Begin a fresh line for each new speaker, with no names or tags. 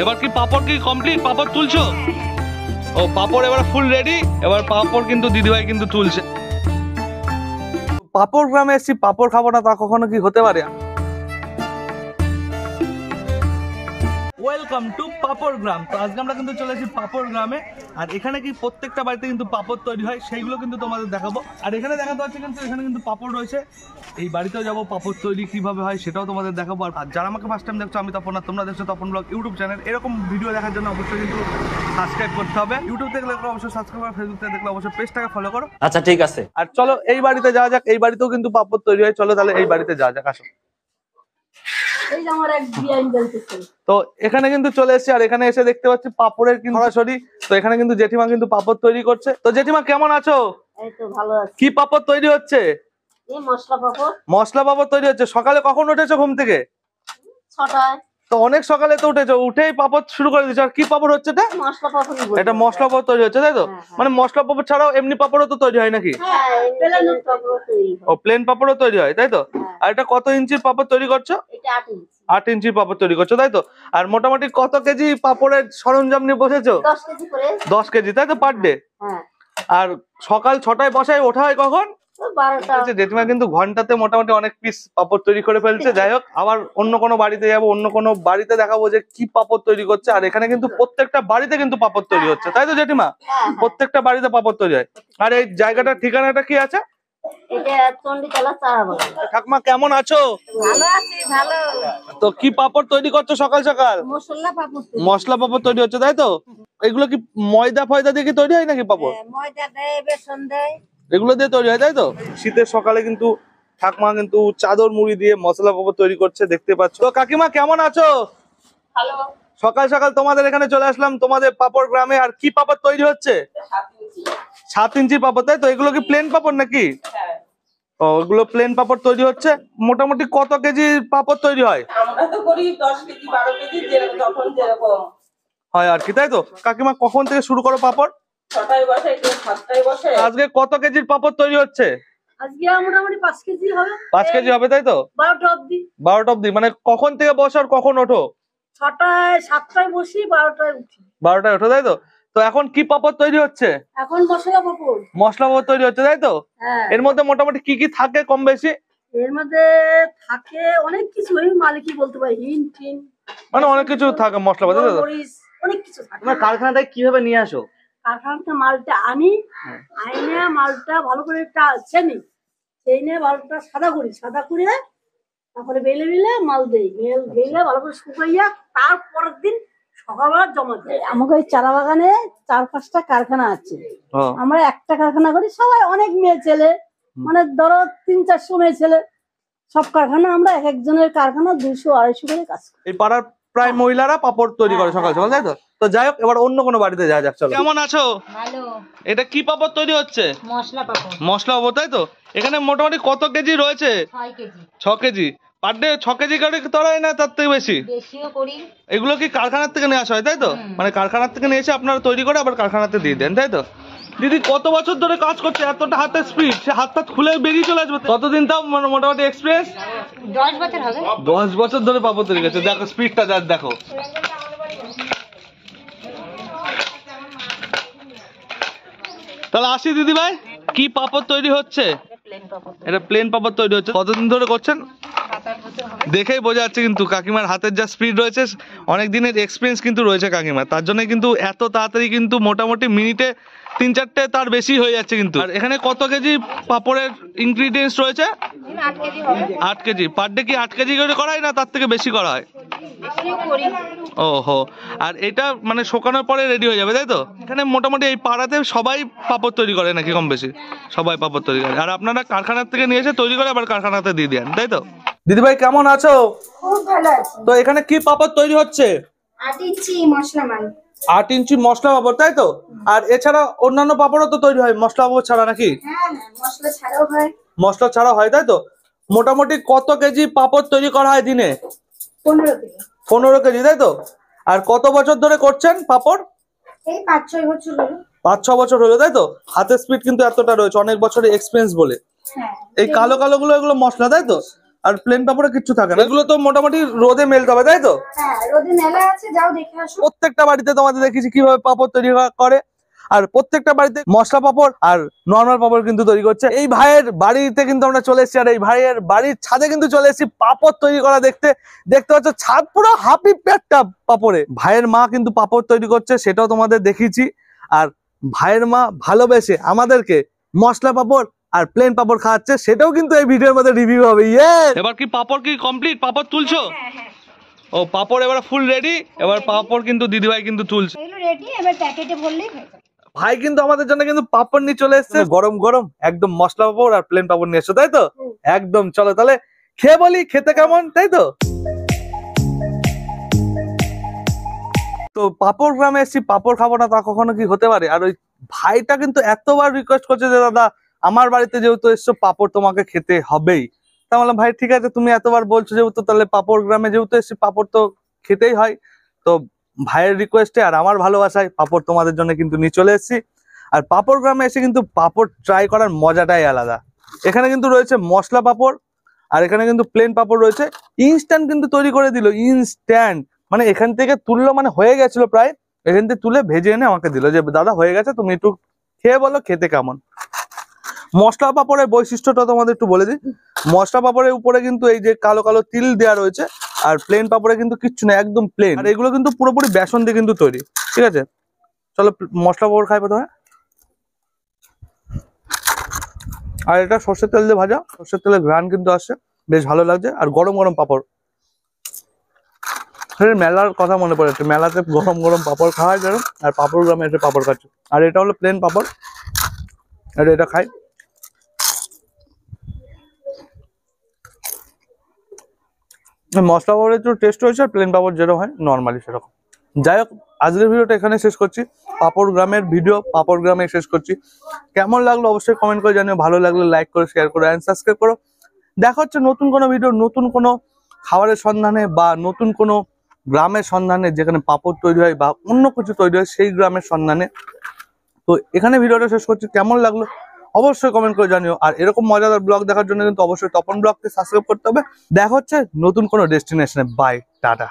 এবার কি পাপড় কি কমপ্লিট? পাপড় তুলছো? ও পাপড় এবার ফুল রেডি। এবার পাপড় কিন্তু দিদিভাই কিন্তু তুলছে। পাপড় গ্রামে এসেছি, পাপড় খাবো না তা কখনো কি হতে পারে? ওয়েলকাম টু পাপড় গ্রাম। তো আজকে আমরা কিন্তু চলে এসেছি পাপড় গ্রামে। আর এখানে কি প্রত্যেকটা বাড়িতে কিন্তু পাপড় তৈরি হয়, সেইগুলো কিন্তু তোমাদের দেখাবো। আর এখানে দেখাতে পাচ্ছি কিন্তু এখানে কিন্তু পাপড় রয়েছে। এই বাড়িতেও যাবো, পাপড় তৈরি কিভাবে হয় সেটাও তোমাদের দেখাবো। আর যারা আমাকে ফার্স্ট টাইম দেখছো, আমি তপন, আর তোমরা দেখছো তপন ব্লগ ইউটিউব চ্যানেল। এরকম ভিডিও দেখার জন্য অবশ্যই কিন্তু সাবস্ক্রাইব করতে হবে। ইউটিউব থেকে দেখলে অবশ্যই সাবস্ক্রাইব করো, ফেসবুক থেকে দেখলে অবশ্যই পেজটাকে ফলো করো।
আচ্ছা ঠিক আছে।
আর চলো এই বাড়িতে যাওয়া যাক। এই বাড়িতেও কিন্তু পাপড় তৈরি হয়, চলো তাহলে এই বাড়িতে যাওয়া যাক। আসো। তো এখানে কিন্তু চলে এসেছি, আর এখানে এসে দেখতে পাচ্ছি পাপড়ের কিন্তু সরাসরি। তো এখানে কিন্তু জেঠিমা কিন্তু পাপড় তৈরি করছে। তো জেঠিমা কেমন আছো?
এই তো ভালো আছি।
কি পাপড় তৈরি হচ্ছে?
এই মশলা পাপড়।
মশলা পাপড় তৈরি হচ্ছে। সকালে কখন উঠেছো ঘুম থেকে?
6টায়।
তো অনেক সকালে তো উঠেছো, উঠেই পাপড় শুরু করে দিয়েছো। আর কি পাপড় হচ্ছে এটা?
মশলা পাপড়।
এটা মশলা পাপড় তৈরি হচ্ছে, তাই তো? মানে মশলা পাপড় ছাড়াও এমনি পাপড়ও তো তৈরি হয় নাকি?
হ্যাঁ, প্লেন পাপড় তৈরি হয়।
ও প্লেন পাপড়ও তৈরি হয়, তাই তো? আর এটা কত ইঞ্চির পাপড় তৈরি করছো?
এটা 8 ইঞ্চি।
8 ইঞ্চির পাপড় তৈরি করছো, তাই তো? আর মোটামুটি কত কেজি পাপড়ের সরঞ্জাম নিয়ে বসেছো?
10 কেজি করে।
10 কেজি, তাই তো, পার ডে?
হ্যাঁ।
আর সকাল 6টায় বসায় ওঠা হয় কখন?
12টা।
জেঠিমা কিন্তু ঘন্টাতে মোটামুটি অনেক পিস পাপড় তৈরি করে ফেলছে। যাই হোক, আবার অন্য কোনো বাড়িতে যাবো, অন্য কোনো বাড়িতে দেখাবো যে কি পাপড় তৈরি করছে। আর এখানে কিন্তু প্রত্যেকটা বাড়িতে কিন্তু পাপড় তৈরি হচ্ছে, তাই তো জেঠিমা? প্রত্যেকটা বাড়িতে পাপড় তৈরি হয়। আর এই জায়গাটার ঠিকানাটা কি আছে?
এটা চন্ডিতলা চারা বাগান।
ঠাকুমা কেমন আছো?
ভালো আছি, ভালো।
তো কি পাপড় তৈরি করছো সকাল সকাল?
মশলা পাপড়।
মশলা পাপড় তৈরি হচ্ছে, তাই তো? এগুলো কি ময়দা ফয়দা দিয়ে কি তৈরি হয় নাকি পাপড়?
ময়দা দেয়, বেসন দেয়,
এগুলো দিয়ে তৈরি হয়, তাই তো? শীতের সকালে কিন্তু ঠাকুমা কিন্তু চাদর মুড়ি দিয়ে মশলা পাপড় তৈরি করছে, দেখতে পাচ্ছ। তো কাকিমা কেমন আছো?
ভালো।
সকাল সকাল তোমাদের এখানে চলে আসলাম, তোমাদের পাপড় গ্রামে। আর কি পাপড় তৈরি হচ্ছে? 7 ইঞ্চির পাপড়, তাই তো? এগুলো কি প্লেন পাপড় নাকি? ও, এগুলো প্লেন পাপড় তৈরি হচ্ছে। মোটামুটি কত কেজি পাপড় তৈরি হয়?
আমরা তো করি 10 কেজি 12 কেজি, যেরকম তখন যেরকম
হয় আর কি, তাই তো? কাকিমা কখন থেকে শুরু করো পাপড়?
6টায় বসে, কেউ 7টায় বসে।
আজকে কত কেজির পাপড় তৈরি হচ্ছে?
আজকে মোটামুটি 5 কেজি হবে।
5 কেজি হবে, তাই তো?
12টা অবধি।
12টা অব্দি। মানে কখন থেকে বসো আর কখন ওঠো?
6টায় 7টায় বসি, 12টায় উঠি।
12টায় ওঠো, তাই তো? তো এখন কি পাপড় তৈরি হচ্ছে?
এখন মশলা পাপড়।
মশলা পাপড় তৈরি হচ্ছে, তাই তো?
হ্যাঁ।
এর মধ্যে মোটামুটি কি কি থাকে কম বেশি?
এর মধ্যে থাকে অনেক কিছু, এই মালিকই বলতে পারে, হিন টিন,
মানে অনেক কিছু থাকে মশলা পাপড়, তাই তো?
মরিচ, অনেক কিছু থাকে।
তোমরা কারখানাটা কিভাবে নিয়ে আসো?
কারখানাতে মালটা আনি, আইনে মালটা ভালো করে চেনি, সেই নিয়ে মালটা সাদা করি, সাদা করে তারপরে বেলে বেলে মাল দেই, বেলে ভালো করে শুকাইয়া তারপরের দিন সকালবেলা জমা দেয়। আমাকে ওই চারা বাগানে 4-5টা কারখানা আছে। আমরা একটা কারখানা করি, সবাই অনেক মেয়ে ছেলে, মানে ধরো 300-400 মেয়ে ছেলে, সব কারখানা আমরা এক একজনের কারখানা 200-250 করে কাজ করি।
এই পাড়ার প্রায় মহিলারা পাপড় তৈরি করে সকাল সকাল, তাই তো? তো যাই হোক, এবার অন্য কোনো বাড়িতে যাওয়া যাক, চলো। কেমন আছো?
ভালো।
এটা কি পাপড় তৈরি হচ্ছে?
মশলা পাপড়।
মশলা পাপড়, তাই তো? এখানে মোটামুটি কত কেজি রয়েছে?
6 KG.
6 KG per day. 6 KG করে তৈরি না তার থেকে বেশি?
বেশিও করি।
এগুলো কি কারখানার থেকে নিয়ে আসা হয়, তাই তো? মানে কারখানার থেকে নিয়ে এসে আপনারা তৈরি করে আবার কারখানাতে দিয়ে দেন, তাই তো? দিদি কত বছর ধরে কাজ করছে? এতটা হাতের স্পিড, সে হাত খুলে বেরিয়ে চলে আসবে। কতদিন তাও মোটামুটি এক্সপিরিয়েন্স?
10 বছর হবে।
10 বছর ধরে পাপড় তৈরি করছে। দেখো স্পিডটা, দেখো। তাহলে আসি দিদি ভাই, কি পাপড় তৈরি হচ্ছে? এটা প্লেন পাপড় তৈরি হচ্ছে। কতদিন ধরে করছেন? দেখেই বোঝা যাচ্ছে কিন্তু কাকিমার হাতের যা স্পিড রয়েছে, অনেক দিনের এক্সপিরিয়েন্স কিন্তু রয়েছে কাকিমার। তার জন্য কিন্তু এত তাড়াতাড়ি কিন্তু মোটামুটি মিনিটে 3-4টে তার বেশি হয়ে যাচ্ছে কিন্তু। আর এখানে কত কেজি পাপড়ের ইনগ্রিডিয়েন্টস রয়েছে?
8 কেজি হবে।
8 কেজি পার ডে। কি 8 কেজি করে করা হয় না তার থেকে বেশি করা হয়?
বেশিও করি।
ওহো। আর এটা মানে শুকানোর পরে রেডি হয়ে যাবে, তাই তো? এখানে মোটামুটি এই পাড়াতে সবাই পাপড় তৈরি করে নাকি কম বেশি? সবাই পাপড় তৈরি করে। আর আপনারা কারখানার থেকে নিয়ে এসে তৈরি করে আবার কারখানাতে দিয়ে দেন, তাই তো? দিদিভাই কেমন আছো?
খুব ভালো আছে।
তো এখানে কি পাপড় তৈরি হচ্ছে?
8 ইঞ্চি মশলা মাল।
8 ইঞ্চি মশলা পাপড়, তাই তো? আর এছাড়া অন্যান্য পাপড়ও তো তৈরি হয় মশলা পাপড় ছাড়া নাকি?
হ্যাঁ, মশলা ছাড়াও হয়।
মশলা ছাড়া হয়, তাই তো? মোটামুটি কত কেজি পাপড় তৈরি করা হয় দিনে?
15 কেজি।
15 কেজি, তাই তো? আর কত বছর ধরে করছেন পাপড়?
এই 5-6 বছর হলো।
5-6 বছর হলো, তাই তো? হাতের স্পিড কিন্তু এতটা রয়েছে, অনেক বছরের এক্সপিরিয়েন্স বলে।
হ্যাঁ।
এই কালো কালো গুলো এগুলো মশলা, তাই তো? আর প্লেন পাপড়ে কিচ্ছু থাকে না। এগুলো তো মোটামুটি রোদে মেলতে হবে, তাই তো?
হ্যাঁ, রোদে মেলা আছে, যাও দেখে আসো।
প্রত্যেকটা বাড়িতে তোমাদের দেখেছি কিভাবে পাপড় তৈরি করে, আর প্রত্যেকটা বাড়িতে মশলা পাপড় আর নর্মাল পাপড় কিন্তু তৈরি করছে। এই ভাইয়ের বাড়িতে কিন্তু আমরা চলে এসেছি, আর এই ভাইয়ের বাড়ির ছাদে কিন্তু চলে এসেছি পাপড় তৈরি করা দেখতে পাচ্ছ ছাদ পুরো হাপি পেটটা পাপড়ে। ভাইয়ের মা কিন্তু পাপড় তৈরি করছে, সেটাও তোমাদের দেখিয়েছি। আর ভাইয়ের মা ভালোবেসে আমাদেরকে মশলা পাপড় আর প্লেন পাপড় খাওয়াচ্ছে, সেটাও কিন্তু এই ভিডিওর মধ্যে রিভিউ হবে। এবার কি পাপড় কি কমপ্লিট? পাপড় তুলছো? ও পাপড় এবার ফুল রেডি। এবার পাপড় কিন্তু দিদিভাই কিন্তু তুলছে।
এগুলো রেডি, এবার প্যাকেটে ভরলেই হয়ে যাবে।
ভাই কিন্তু আমাদের জন্য কিন্তু পাপড় নিয়ে চলে এসেছে, গরম গরম একদম মশলা পাপড় আর প্লেন পাপড় নিয়ে এসছো, তাই তো? একদম, চলো তাহলে খেয়ে বলি খেতে কেমন, তাই তো? তো পাপড় গ্রামে এসেছি, পাপড় খাবো না তা কখনো কি হতে পারে? আর ওই ভাইটা কিন্তু এতবার রিকোয়েস্ট করছে যে দাদা আমার বাড়িতে যেহেতু এসছো পাপড় তোমাকে খেতে হবেই। তা বললাম ভাই ঠিক আছে, তুমি এতবার বলছো যেহেতু, তাহলে পাপড় গ্রামে যেহেতু এসেছি পাপড় তো খেতেই হয়। তো ভাইয়ের রিকোয়েস্টে আর আমার ভালোবাসায় পাপড় তোমাদের জন্য কিন্তু নিয়ে চলে এসেছি। আর পাপড় গ্রামে এসে কিন্তু পাপড় ট্রাই করার মজাটাই আলাদা। এখানে কিন্তু রয়েছে মশলা পাপড়, আর এখানে কিন্তু প্লেন পাপড় রয়েছে। ইনস্ট্যান্ট কিন্তু তৈরি করে দিল, ইনস্ট্যান্ট। মানে এখান থেকে তুললো, মানে হয়ে গেছিল প্রায়, এখান থেকে তুলে ভেজে এনে আমাকে দিল যে দাদা হয়ে গেছে, তুমি একটু খেয়ে বলো খেতে কেমন। মশলা পাপড়ের বৈশিষ্ট্যটা তোমাদের একটু বলে দিই। মশলা পাপড়ের উপরে কিন্তু এই যে কালো কালো তিল দেওয়া রয়েছে, আর প্লেন পাপড়ে কিন্তু কিচ্ছু না, একদম প্লেন। আর এগুলো কিন্তু পুরোপুরি বেসন দিয়ে কিন্তু তৈরি, ঠিক আছে? চলো মশলা পাপড় খাই প্রথমে। আর এটা সর্ষের তেল দিয়ে ভাজা, সর্ষের তেলের ঘ্রাণ কিন্তু আসছে, বেশ ভালো লাগছে। আর গরম গরম পাপড়, মেলার কথা মনে পড়েছে, মেলাতে গরম গরম পাপড় খাওয়া যায়, আর পাপড় গ্রামে এসে পাপড় খাচ্ছে। আর এটা হলো প্লেন পাপড়, আর এটা খাই। মশলা পাপড়ের একটু টেস্ট হয়েছে, আর প্লেন পাপড় যেরকম হয় নর্মালি সেরকম। যাই হোক, আজকের ভিডিওটা এখানে শেষ করছি। পাপড় গ্রামের ভিডিও পাপড় গ্রামে শেষ করছি। কেমন লাগলো অবশ্যই কমেন্ট করে জানিও, ভালো লাগলে লাইক করে শেয়ার করো এন্ড সাবস্ক্রাইব করো। দেখা হচ্ছে নতুন কোনো ভিডিও, নতুন কোনো খাবারের সন্ধানে, বা নতুন কোনো গ্রামের সন্ধানে যেখানে পাপড় তৈরি হয় বা অন্য কিছু তৈরি হয় সেই গ্রামের সন্ধানে। তো এখানে ভিডিওটা শেষ করছি, কেমন লাগলো অবশ্যই কমেন্ট করে জানিও। আর এরকম মজাদার ব্লগ দেখার জন্য কিন্তু অবশ্যই তপন ব্লগকে সাবস্ক্রাইব করতে হবে। দেখা হচ্ছে নতুন কোনো ডেস্টিনেশনে। By, tata.